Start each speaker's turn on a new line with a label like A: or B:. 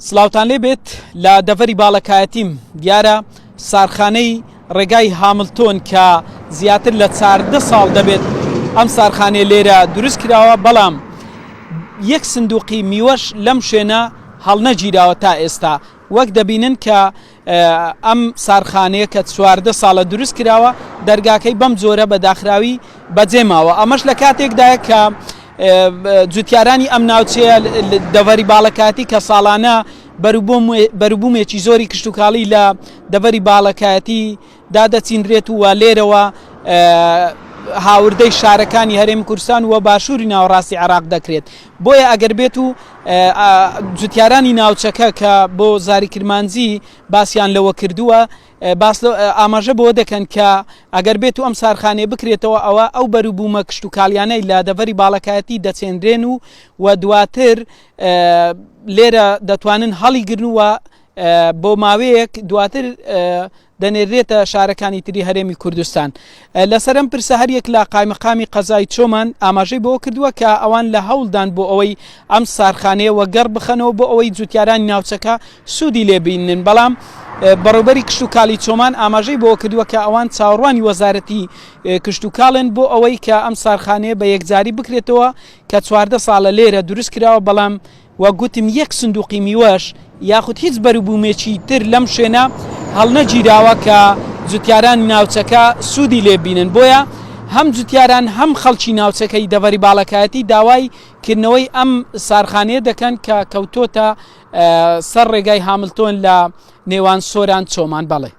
A: سلااوتان لێ بێت لە دەڤەری باڵەکایەتیم دیارە سارخانەی ڕێگای هاملتۆن کە زیاتر لە 14 ساڵ دەبێت ئەم سارخانەیە لێرە دروست کراوە، بەڵام یەک سندوقی میوەش لەم شوێنە هەڵنەگیراوە تا ئێستا. وەک دەبینن کە ئەم سارخانەیە کە 14 ساڵە دروست کراوە دەرگاکەی بەم جۆرە بە داخراوی بەجێماوە. ئەمەش لە کاتێکدایە کە جوتیارانی ئەم ناوچەیە دەڤەری باڵەکایەتی کە ساڵانە بەروبوومێکی زۆری کشتتوکاڵی لە دەڤەری باڵەکایەتی دادەچیندرێت و لێرەوە هاوردەی شارەکانی هەرێمی کوردستان و باشووری ناوەڕاستی عێراق دەکرێت. بۆیە ئەگەر بێت و جوتیارانی ناوچەکە کە بۆ زاری کرمانجی باسییان لەوە کردووە ئاماژە بۆ دەکەن کە ئەگەر بێت و ئەم سارخانەیە بکرێتەوە ئەوە ئەو بەروبوومە کشتتوکاڵیانەی لە دەڤەری باڵەکایەتی دەچێندرێن و دواتر لێرە دەتوانن هەڵیگرنووە بۆ ماوەیەک دواتر دەنێرێتە شارەکانی تری هەرێمی کوردستان. لەسەرم پرسە هەریەک لە قایمەقامی قەزای چۆمان ئاماژەی بۆ کردووە کە ئەوان لە هەوڵدان بۆ ئەوەی ئەم سارخانەیە وەگەڕ بخەنەوە بۆ ئەوەی جوتیارانی ناوچەکە سوودی لێبینن، بەڵام بەڕێوەبەری کشتتوکاڵی چۆمان ئاماژەی بۆ کردووە کە ئەوان چاوەڕوانی وەزارەتی کشتتوکاڵن بۆ ئەوەی کە ئەم سارخانەیە بە یەکجاری بکرێتەوە کە 14 ساڵە لێرە دروست کراوە، بەڵام وە گوتم یەک سندوقی میوەش یاخود هیچ بەروبوومێکی تر لەم شوێنە هەڵنەگیراوە کە جوتیارانی ناوچەکە سوودی لێبینن. بۆیە هەم جوتیاران هەم خەڵکی ناوچەکەی دەڤەری باڵەکایەتی داوای کردنەوەی ئەم سارخانەیە دەکەن کە کەوتۆتە سەر ڕێگای هاملتۆن لە نێوان سۆران چۆمان. بەڵێ